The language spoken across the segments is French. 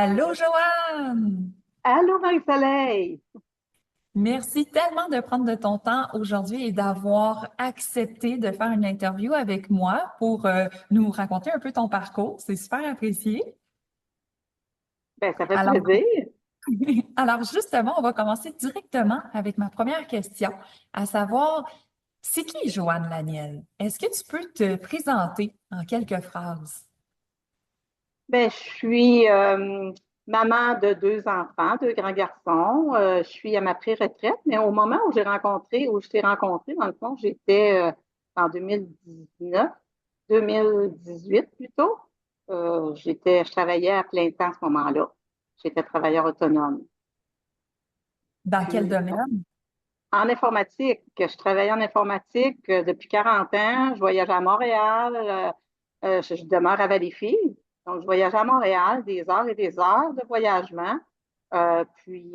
Allô, Joanne! Allô, Marie-Soleil! Merci tellement de prendre de ton temps aujourd'hui et d'avoir accepté de faire une interview avec moi pour nous raconter un peu ton parcours. C'est super apprécié. Ben, ça fait Alors, plaisir. alors justement, on va commencer directement avec ma première question, à savoir, c'est qui Joanne Laniel? Est-ce que tu peux te présenter en quelques phrases? Ben, je suis maman de deux enfants, deux grands garçons. Je suis à ma pré-retraite, mais au moment où je t'ai rencontré, dans le fond, j'étais en 2019, 2018 plutôt. Je travaillais à plein temps à ce moment-là. J'étais travailleur autonome. Dans quel Puis, domaine? en informatique, je travaillais en informatique depuis 40 ans. Je voyageais à Montréal. Je demeure à Valleyfield. Donc, je voyageais à Montréal des heures et des heures de voyagement. Puis,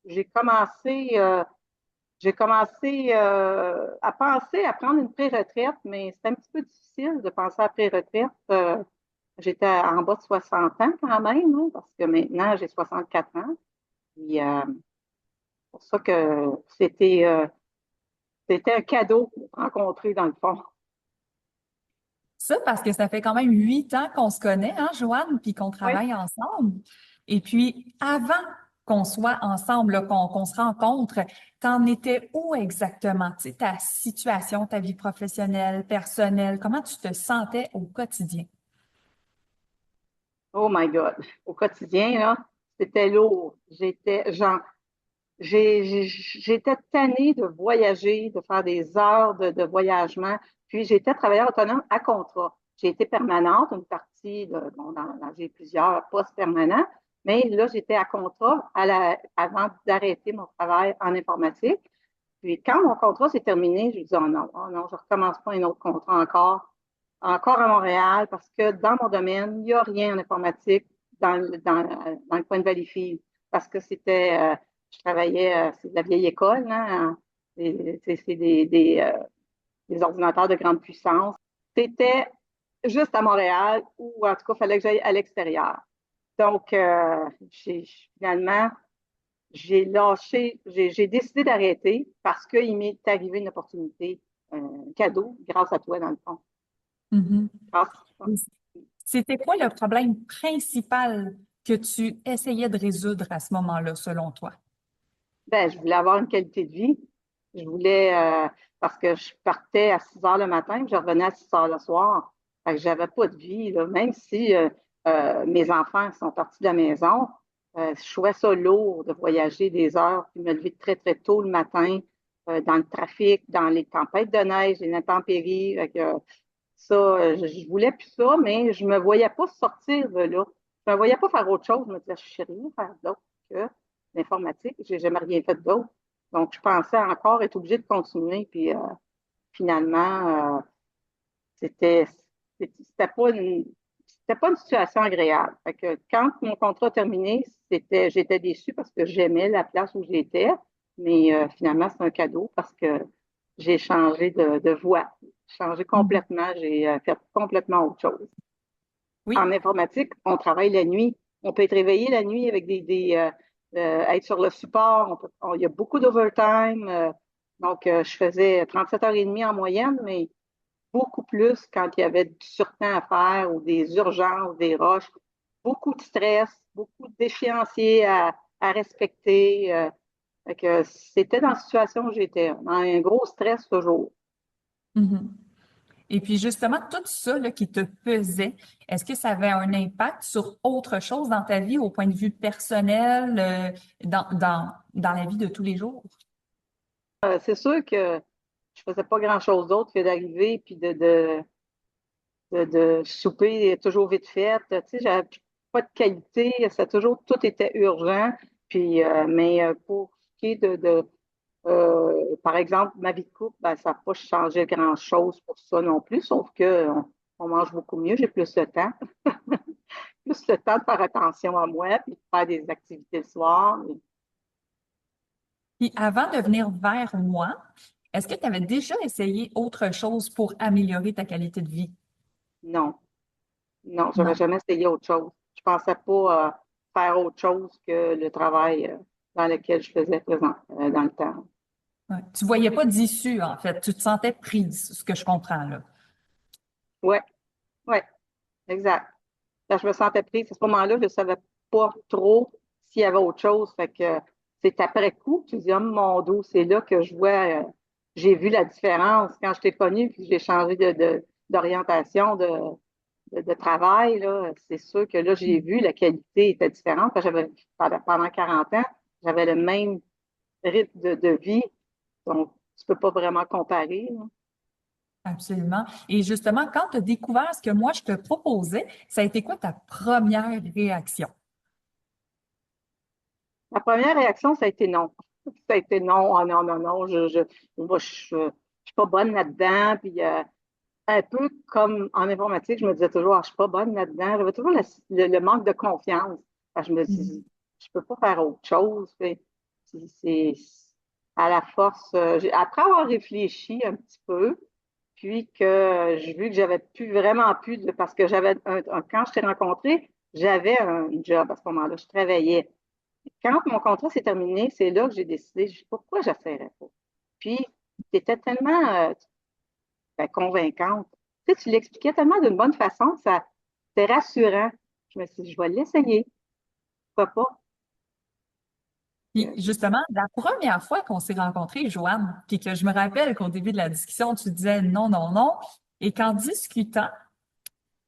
j'ai commencé à penser à prendre une pré-retraite, mais c'est un petit peu difficile de penser à pré-retraite. J'étais en bas de 60 ans quand même, hein, parce que maintenant, j'ai 64 ans. Puis, c'est pour ça que c'était un cadeau pour rencontrer dans le fond. Ça, parce que ça fait quand même 8 ans qu'on se connaît, hein, Joanne, puis qu'on Oui. travaille ensemble. Et puis, avant qu'on soit ensemble, là, qu'on se rencontre, t'en étais où exactement? Tu sais, ta situation, ta vie professionnelle, personnelle, comment tu te sentais au quotidien? Oh my God. Au quotidien, là, c'était lourd. J'étais tannée de voyager, de faire des heures de voyagement. Puis j'étais travailleur autonome à contrat. J'ai été permanente, une partie j'ai plusieurs postes permanents, mais là, j'étais à contrat avant d'arrêter mon travail en informatique. Puis quand mon contrat s'est terminé, je me dis, oh non, je recommence pas un autre contrat encore à Montréal, parce que dans mon domaine, il n'y a rien en informatique dans le coin de Valleyfield, parce que je travaillais, c'est de la vieille école, hein, c'est des ordinateurs de grande puissance. C'était juste à Montréal, ou en tout cas, il fallait que j'aille à l'extérieur. Donc, finalement, j'ai décidé d'arrêter parce qu'il m'est arrivé une opportunité, un cadeau, grâce à toi, dans le fond. Mhm. Grâce C'était quoi le problème principal que tu essayais de résoudre à ce moment-là, selon toi? Ben, je voulais avoir une qualité de vie. Je voulais, parce que je partais à 6 heures le matin, puis je revenais à 6 heures le soir. Fait que j'avais pas de vie, là. Même si mes enfants sont partis de la maison, je trouvais ça lourd de voyager des heures, puis me lever très, très tôt le matin, dans le trafic, dans les tempêtes de neige, les intempéries. Fait que, ça, je voulais plus ça, mais je me voyais pas sortir de là. Je me voyais pas faire autre chose. Je me disais, je sais rien faire d'autre que l'informatique. J'ai jamais rien fait d'autre. Donc, je pensais encore être obligée de continuer. Puis, finalement, c'était, c'était pas une situation agréable. Fait que quand mon contrat a terminé, j'étais déçue parce que j'aimais la place où j'étais. Mais finalement, c'est un cadeau parce que j'ai changé de voie. J'ai changé Mhm. complètement. J'ai fait complètement autre chose. En Oui. informatique, on travaille la nuit. On peut être réveillé la nuit avec être sur le support. Il y a beaucoup d'overtime. Donc, je faisais 37 heures et demie en moyenne, mais beaucoup plus quand il y avait du surtemps à faire ou des urgences, des rushs. Beaucoup de stress, beaucoup d'échéanciers à respecter. Fait que c'était dans la situation où j'étais, dans un gros stress toujours. Mhm. Et puis justement, tout ça là, qui te pesait, est-ce que ça avait un impact sur autre chose dans ta vie au point de vue personnel, dans la vie de tous les jours? C'est sûr que je faisais pas grand-chose d'autre que d'arriver puis de souper toujours vite fait. Tu sais, j'avais pas de qualité, tout était urgent. Puis, mais pour ce qui est par exemple, ma vie de couple, ben, ça n'a pas changé grand-chose pour ça non plus, sauf que on mange beaucoup mieux, j'ai plus de temps, plus le temps de faire attention à moi, puis de faire des activités le soir. Puis avant de venir vers moi, est-ce que tu avais déjà essayé autre chose pour améliorer ta qualité de vie? Non, non, j'avais Non. jamais essayé autre chose. Je pensais pas. faire autre chose que le travail dans lequel je faisais dans le temps. Ouais. Tu voyais pas d'issue, en fait. Tu te sentais prise, ce que je comprends, là. Ouais, ouais, exact. Quand je me sentais prise, à ce moment-là, je ne savais pas trop s'il y avait autre chose. Fait que c'est après coup, tu dis, oh mon dos, c'est là que je vois, j'ai vu la différence quand je t'ai connue, puis j'ai changé d'orientation, de travail, là. C'est sûr que là, j'ai vu la qualité était différente. Pendant 40 ans, j'avais le même rythme de vie. Donc, tu peux pas vraiment comparer, là. Absolument. Et justement, quand tu as découvert ce que moi je te proposais, ça a été quoi ta première réaction? Ma première réaction, ça a été non. Ça a été non, oh non, non, non, moi, je suis pas bonne là-dedans. Puis un peu comme en informatique, je me disais toujours, ah, je suis pas bonne là-dedans. J'avais toujours le manque de confiance. Je me dis, Mhm. je peux pas faire autre chose. C'est à la force. Après avoir réfléchi un petit peu, puis que j'ai vu que j'avais plus vraiment plus de, parce que quand je t'ai rencontré, j'avais un job à ce moment-là. Je travaillais. Quand mon contrat s'est terminé, c'est là que j'ai décidé, je sais pas pourquoi j'essaierais pas. Puis, tu étais tellement convaincante. Tu sais, tu l'expliquais tellement d'une bonne façon, ça c'était rassurant. Je me suis dit, je vais l'essayer. Pourquoi pas? Puis Euh, justement, la première fois qu'on s'est rencontrés, Joanne, puis que je me rappelle qu'au début de la discussion, tu disais non, non, non, et qu'en discutant,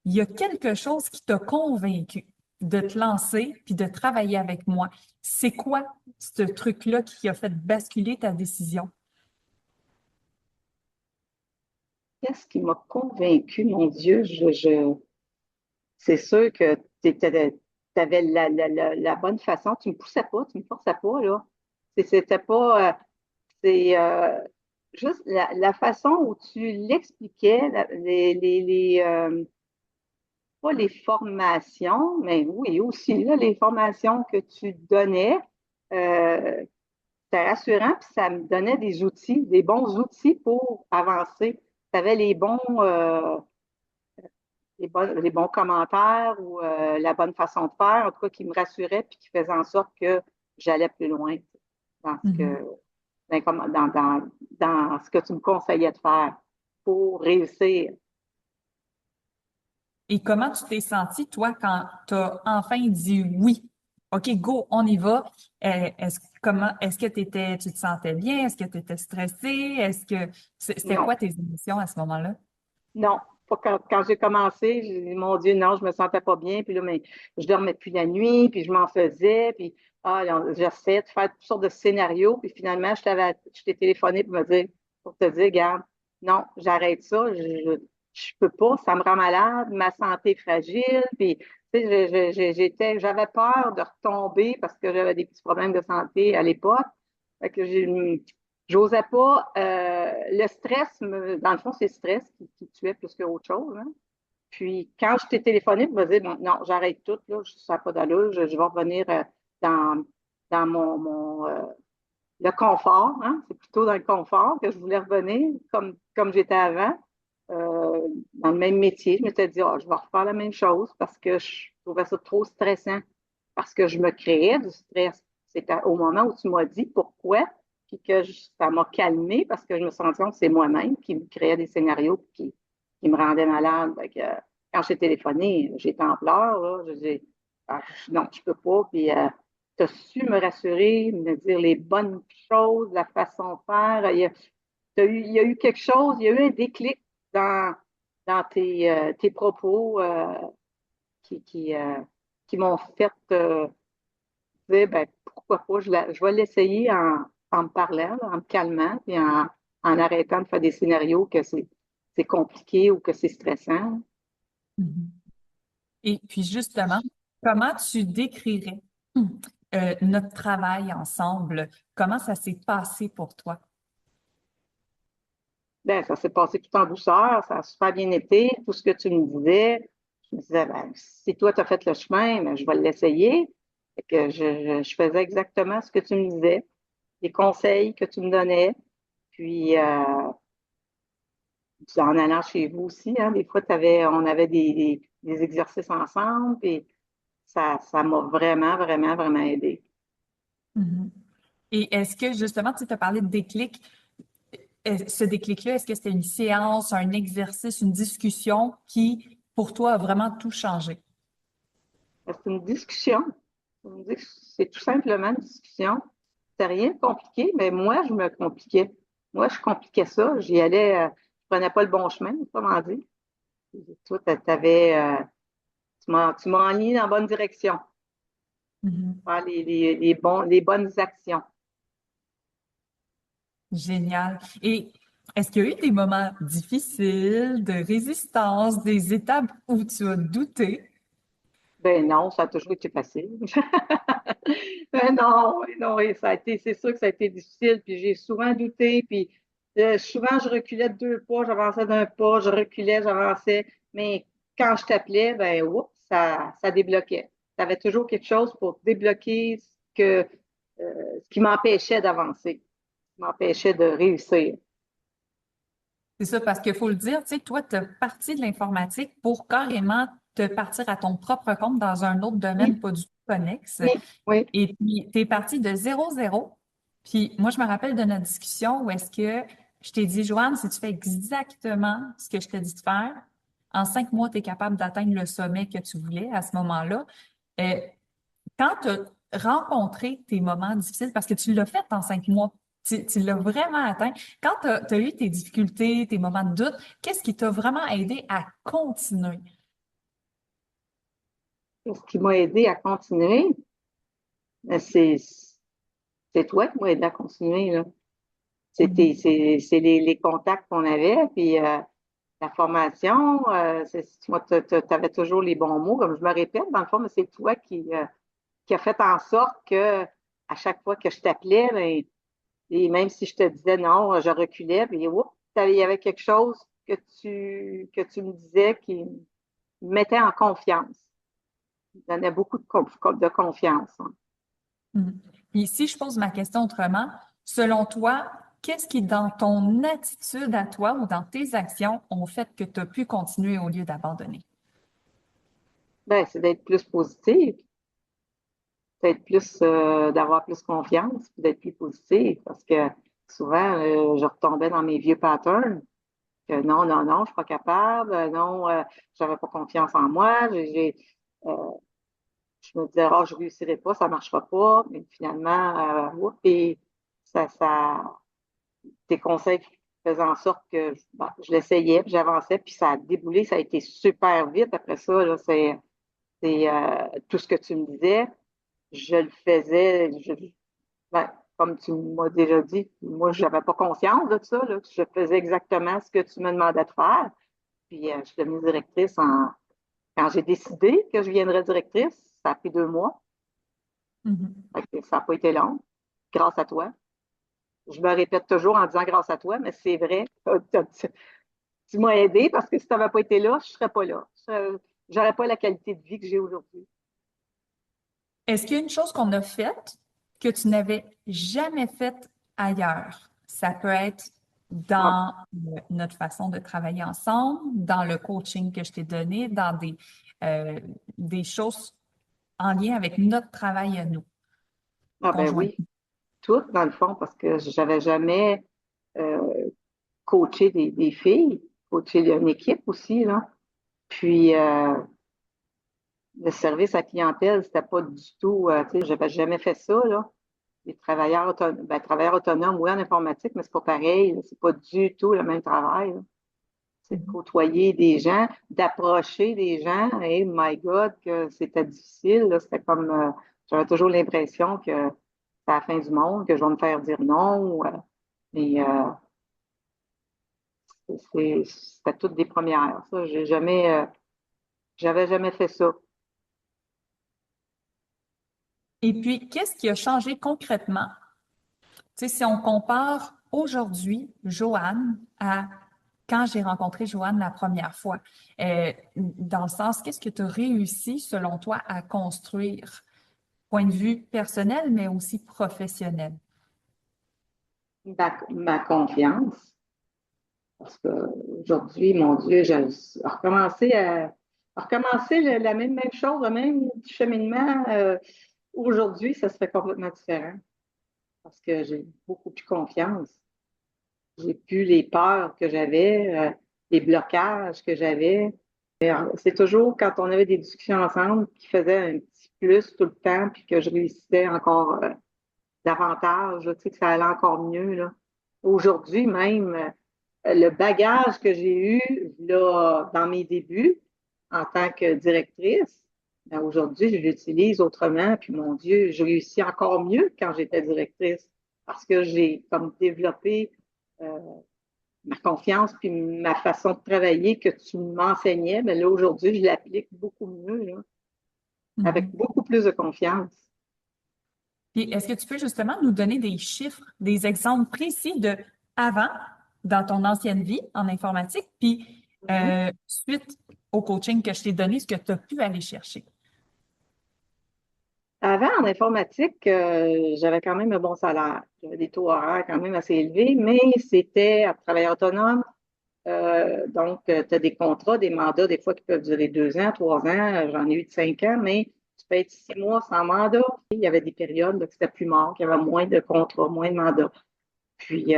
il y a quelque chose qui t'a convaincu de te lancer puis de travailler avec moi. C'est quoi ce truc-là qui a fait basculer ta décision? Qu'est-ce qui m'a convaincue, mon Dieu? C'est sûr que tu avais la bonne façon. Tu me poussais pas, tu me forçais pas, là. C'était pas. C'est juste la façon où tu l'expliquais, pas les formations, mais oui, aussi là, les formations que tu donnais, c'était rassurant, puis ça me donnait des outils, des bons outils pour avancer. Tu avais les bons commentaires ou la bonne façon de faire, en tout cas, qui me rassurait puis qui faisait en sorte que j'allais plus loin dans ce Mhm. que, dans ce que tu me conseillais de faire pour réussir. Et comment tu t'es senti, toi, quand tu as enfin dit oui? OK, go, on y va. Est-ce que tu te sentais bien? Est-ce que tu étais stressée? C'était Non. quoi tes émotions à ce moment-là? Non, pas quand j'ai commencé, j'ai dit, mon Dieu, non, je me sentais pas bien. Puis là, mais je dormais plus la nuit, puis je m'en faisais, puis j'essayais de faire toutes sortes de scénarios. Puis finalement, je t'ai téléphoné pour te dire, regarde, non, j'arrête ça, je peux pas, ça me rend malade, ma santé est fragile. Puis, tu sais, j'avais peur de retomber parce que j'avais des petits problèmes de santé à l'époque. Fait que j'osais pas. Le stress, dans le fond, c'est le stress qui tuait plus qu'autre chose, hein. Puis quand je t'ai téléphoné pour me dire, bon, non, j'arrête tout, là, ça n'a pas d'allure, je vais revenir dans, dans le confort, hein. C'est plutôt dans le confort que je voulais revenir comme j'étais avant, dans le même métier. Je m'étais dit, ah, je vais refaire la même chose parce que je trouvais ça trop stressant, parce que je me créais du stress. C'était au moment où tu m'as dit pourquoi, puis que ça m'a calmé parce que je me sentais que c'est moi-même qui me créais des scénarios qui me rendaient malade. Fait que, quand j'ai téléphoné, j'étais en pleurs, là. Je dis, ah, non, je peux pas. Puis, tu as su me rassurer, me dire les bonnes choses, la façon de faire. Il y a eu quelque chose, il y a eu un déclic dans tes propos qui, qui, euh, qui m'ont fait dire, ben, pourquoi pas, je vais l'essayer en me parlant, là, en me calmant, puis en arrêtant de faire des scénarios que c'est compliqué ou que c'est stressant. Mhm. Et puis justement, comment tu décrirais notre travail ensemble? Comment ça s'est passé pour toi? Ben, ça s'est passé tout en douceur, ça a super bien été, tout ce que tu me disais. Je me disais, ben, si toi, tu as fait le chemin, ben, je vais l'essayer. Fait que je faisais exactement ce que tu me disais, les conseils que tu me donnais. Puis, en allant chez vous aussi, hein, des fois, on avait des exercices ensemble. Puis, ça m'a vraiment, vraiment, vraiment aidé. Mhm. Et est-ce que justement, tu as parlé de déclic, ce déclic-là, est-ce que c'était une séance, un exercice, une discussion qui, pour toi, a vraiment tout changé? C'est une discussion. C'est tout simplement une discussion. C'est rien de compliqué, mais moi, je me compliquais. Moi, je compliquais ça. J'y allais, je prenais pas le bon chemin, comment dire. Toi, tu m'as enligné dans la bonne direction. Mhm. Faire les bonnes actions. Génial. Et est-ce qu'il y a eu des moments difficiles, de résistance, des étapes où tu as douté? Ben non, ça a toujours été facile. Ben non, ben non, et c'est sûr que ça a été difficile, puis j'ai souvent douté, puis souvent je reculais de 2 pas, j'avançais d'un pas, je reculais, j'avançais, mais quand je t'appelais, ben oups, ça débloquait. Tu avais toujours quelque chose pour débloquer ce qui m'empêchait d'avancer, ce qui m'empêchait de réussir. C'est ça, parce qu'il faut le dire, tu sais, toi, tu as parti de l'informatique pour carrément te partir à ton propre compte dans un autre domaine Oui, pas du tout connexe. oui, oui. Et puis, tu es parti de 0-0. Puis, moi, je me rappelle de notre discussion où est-ce que je t'ai dit, Joanne, si tu fais exactement ce que je t'ai dit de faire, en 5 mois, tu es capable d'atteindre le sommet que tu voulais à ce moment-là. Euh, Quand tu as rencontré tes moments difficiles, parce que tu l'as fait en 5 mois, tu l'as vraiment atteint. Quand tu as eu tes difficultés, tes moments de doute, qu'est-ce qui t'a vraiment aidé à continuer? Ce qui m'a aidé à continuer, ben, c'est toi qui m'as aidé à continuer, là. Mhm. C'est les contacts qu'on avait, puis la formation, moi, tu avais toujours les bons mots, comme je me répète, dans le fond, mais c'est toi qui a fait en sorte que à chaque fois que je t'appelais, ben, et même si je te disais non, je reculais, puis oups, il y avait quelque chose que tu me disais qui me mettait en confiance, me donnait beaucoup de confiance, hein. Mhm. Puis si je pose ma question autrement, selon toi, qu'est-ce qui, dans ton attitude à toi ou dans tes actions, ont fait que tu as pu continuer au lieu d'abandonner? Ben, c'est d'être plus positif, d'avoir plus confiance, puis d'être plus positif, parce que souvent, je retombais dans mes vieux patterns, que non, non, non, je suis pas capable, non, j'avais pas confiance en moi, euh, je me disais, ah, je réussirai pas, ça marchera pas, mais finalement, oups, et ça, tes conseils faisaient en sorte que bon, je l'essayais, puis j'avançais, puis ça a déboulé, ça a été super vite. Après ça, là, c'est tout ce que tu me disais, je le faisais, ben, comme tu m'as déjà dit, moi, je n'avais pas conscience de ça, là. Je faisais exactement ce que tu me demandais de faire. Puis, je suis devenue directrice quand j'ai décidé que je viendrais directrice. Ça a pris 2 mois. Mhm. Fait que ça n'a pas été long, grâce à toi. Je me répète toujours en disant grâce à toi, mais c'est vrai. Tu m'as aidé parce que si tu n'avais pas été là, je ne serais pas là. Je n'aurais pas la qualité de vie que j'ai aujourd'hui. Est-ce qu'il y a une chose qu'on a faite que tu n'avais jamais faite ailleurs? Ça peut être Ah, dans notre façon de travailler ensemble, dans le coaching que je t'ai donné, dans des choses en lien avec notre travail à nous, ah ben conjoints. oui, tout dans le fond, parce que j'avais jamais euh, coaché des filles, coaché une équipe aussi, là. Puis le service à clientèle, c'était pas du tout, tu sais, j'avais jamais fait ça, là. Les travailleurs autonomes, oui, en informatique, mais c'est pas pareil, là. C'est pas du tout le même travail, là. C'est de Mhm. côtoyer des gens, d'approcher des gens. Et my God, que c'était difficile, là. C'était comme, j'avais toujours l'impression que c'est la fin du monde, que je vais me faire dire non. Mais c'était toutes des premières. Ça, j'avais jamais fait ça. Et puis, qu'est-ce qui a changé concrètement? Tu sais, si on compare aujourd'hui Joanne à quand j'ai rencontré Joanne la première fois, dans le sens, qu'est-ce que tu as réussi, selon toi, à construire, point de vue personnel, mais aussi professionnel? Ma confiance. Parce qu'aujourd'hui, mon Dieu, j'ai recommencé Recommencer la même chose, le même cheminement, aujourd'hui, ça serait complètement différent parce que j'ai beaucoup plus confiance. J'ai plus les peurs que j'avais, les blocages que j'avais. C'est toujours quand on avait des discussions ensemble qui faisaient un petit plus tout le temps, puis que je réussissais encore davantage, là, tu sais, que ça allait encore mieux, là. Aujourd'hui, même, le bagage que j'ai eu là, dans mes débuts en tant que directrice, ben, aujourd'hui, je l'utilise autrement, puis mon Dieu, je réussis encore mieux quand j'étais directrice parce que j'ai comme développé euh, ma confiance puis ma façon de travailler que tu m'enseignais, mais là, aujourd'hui, je l'applique beaucoup mieux, là, avec Mhm. beaucoup plus de confiance. Puis, est-ce que tu peux justement nous donner des chiffres, des exemples précis de avant, dans ton ancienne vie en informatique, puis Mhm. suite au coaching que je t'ai donné, ce que tu as pu aller chercher? Avant, en informatique, j'avais quand même un bon salaire. J'avais des taux horaires quand même assez élevés, mais c'était à travail autonome. Donc, tu as des contrats, des mandats, des fois qui peuvent durer 2 ans, 3 ans. J'en ai eu de 5 ans, mais tu peux être 6 mois sans mandat. Il y avait des périodes là, que c'était plus mort, qu'il y avait moins de contrats, moins de mandats. Puis,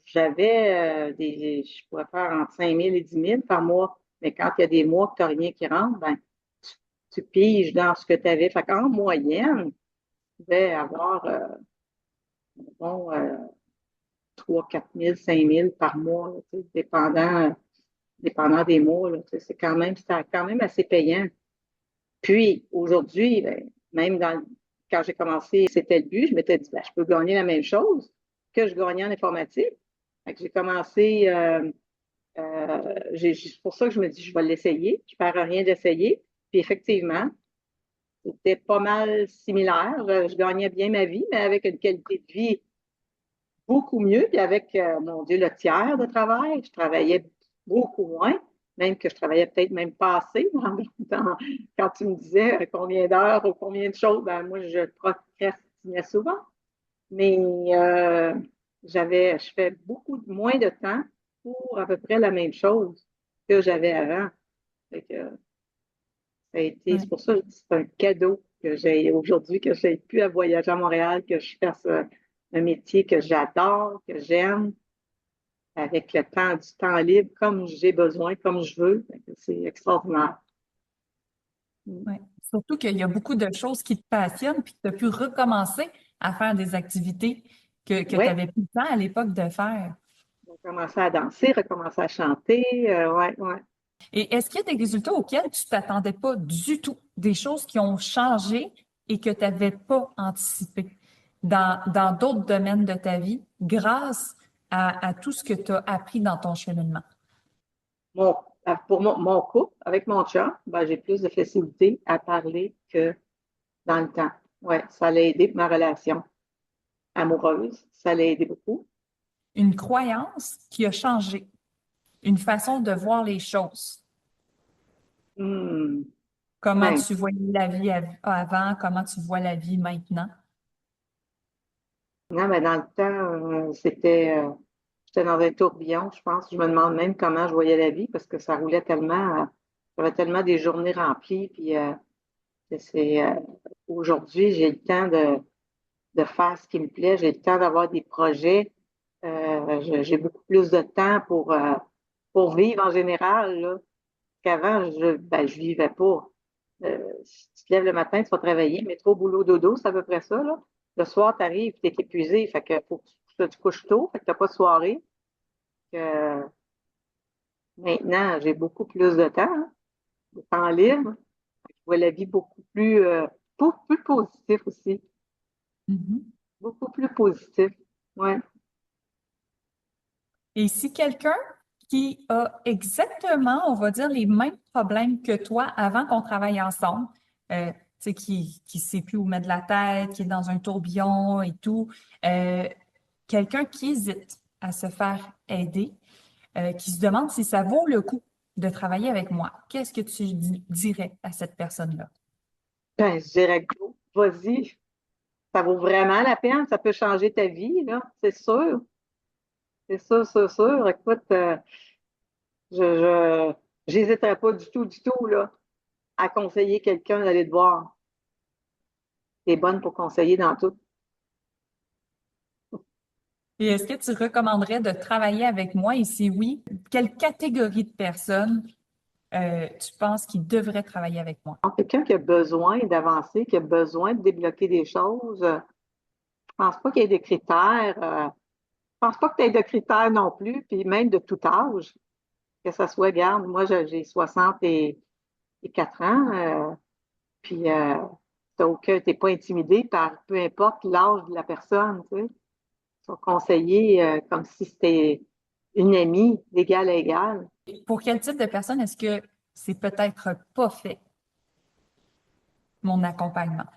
j'avais je pourrais faire entre 5 000 et 10 000 par mois. Mais quand il y a des mois que tu n'as rien qui rentre, ben, tu piges dans ce que tu avais. Fait qu'en moyenne, tu pouvais avoir, bon, 3 4 000, 5 000 par mois, là, tu sais, dépendant des mois. Là, tu sais, c'est quand même assez payant. Puis, aujourd'hui, ben, même quand j'ai commencé, c'était le but, je m'étais dit, ben, je peux gagner la même chose que je gagnais en informatique. Fait que j'ai commencé, c'est pour ça que je me dis, je vais l'essayer. Je ne perds rien d'essayer. Puis effectivement, c'était pas mal similaire. Je gagnais bien ma vie, mais avec une qualité de vie beaucoup mieux. Puis avec, mon Dieu, le tiers de travail, je travaillais beaucoup moins, même que je travaillais peut-être même pas assez. Quand tu me disais combien d'heures ou combien de choses, ben moi, je procrastinais souvent. Mais je fais beaucoup moins de temps pour à peu près la même chose que j'avais avant. Fait que, c'est pour ça que c'est un cadeau que j'ai aujourd'hui, que je n'ai plus à voyager à Montréal, que je fasse un métier que j'adore, que j'aime, avec du temps libre, comme j'ai besoin, comme je veux. C'est extraordinaire. Mm. Ouais. Surtout qu'il y a beaucoup de choses qui te passionnent, puis que tu as pu recommencer à faire des activités que tu Ouais, n'avais plus le temps à l'époque de faire. j'ai commencé à danser, recommencer à chanter. Ouais, ouais. Et est-ce qu'il y a des résultats auxquels tu t'attendais pas du tout, des choses qui ont changé et que tu n'avais pas anticipé dans d'autres domaines de ta vie grâce à tout ce que tu as appris dans ton cheminement? Mon, pour mon couple, avec mon chum, ben, j'ai plus de facilité à parler que dans le temps. Ouais, ça l'a aidé pour ma relation amoureuse. Ça l'a aidé beaucoup. Une croyance qui a changé, une façon de voir les choses. Hmm. Comment Ben, tu voyais la vie avant, comment tu vois la vie maintenant. non, mais dans le temps, j'étais dans un tourbillon, je pense. Je me demande même comment je voyais la vie parce que ça roulait tellement, j'avais tellement des journées remplies. Puis c'est, aujourd'hui, j'ai le temps de faire ce qui me plaît. J'ai le temps d'avoir des projets. J'ai beaucoup plus de temps pour vivre en général, là. Qu'avant, je vivais pas. Si tu te lèves le matin, tu vas travailler, métro, boulot, dodo, c'est à peu près ça, là. Le soir, tu arrives, tu es épuisé, fait que faut que tu te couches tôt, fait que tu n'as pas de soirée. Que, maintenant, j'ai beaucoup plus de temps libre. Je vois la vie beaucoup plus positif aussi. Mhm. Beaucoup plus positif. Ouais. Et si quelqu'un qui a exactement, on va dire, les mêmes problèmes que toi avant qu'on travaille ensemble, tu sais, qui sait plus où mettre la tête, qui est dans un tourbillon et tout, euh, quelqu'un qui hésite à se faire aider, qui se demande si ça vaut le coup de travailler avec moi, qu'est-ce que tu dirais à cette personne-là? Ben, je dirais, go, vas-y, ça vaut vraiment la peine, ça peut changer ta vie, là, c'est sûr. C'est sûr, c'est sûr. Écoute, je j'hésiterais pas du tout, là. à conseiller quelqu'un d'aller te voir. T'es bonne pour conseiller dans tout. Et est-ce que tu recommanderais de travailler avec moi? Et si oui, quelle catégorie de personnes tu penses qui devraient travailler avec moi? Donc, quelqu'un qui a besoin d'avancer, qui a besoin de débloquer des choses, je pense pas qu'il y ait des critères. Je pense pas que tu aies de critères non plus, puis même de tout âge, que ça soit, garde, moi j'ai 64 ans, puis t'es pas intimidé par peu importe l'âge de la personne, tu sais. Tu vas conseiller comme si c'était une amie d'égal à égal. Pour quel type de personne est-ce que c'est peut-être pas fait, mon accompagnement?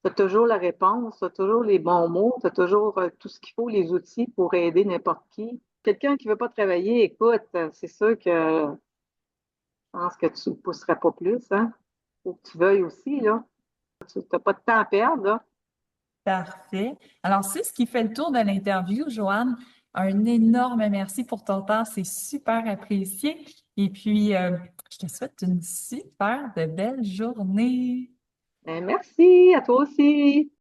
Tu as toujours la réponse, tu as toujours les bons mots, tu as toujours tout ce qu'il faut, les outils pour aider n'importe qui. Quelqu'un qui veut pas travailler, écoute, c'est sûr que je pense que tu ne pousserais pas plus, hein. Faut que tu veuilles aussi, là. Tu n'as pas de temps à perdre, là. Parfait. Alors, c'est ce qui fait le tour de l'interview, Joanne. Un énorme merci pour ton temps, c'est super apprécié. Et puis, je te souhaite une super de belle journée. Ben, merci, à toi aussi.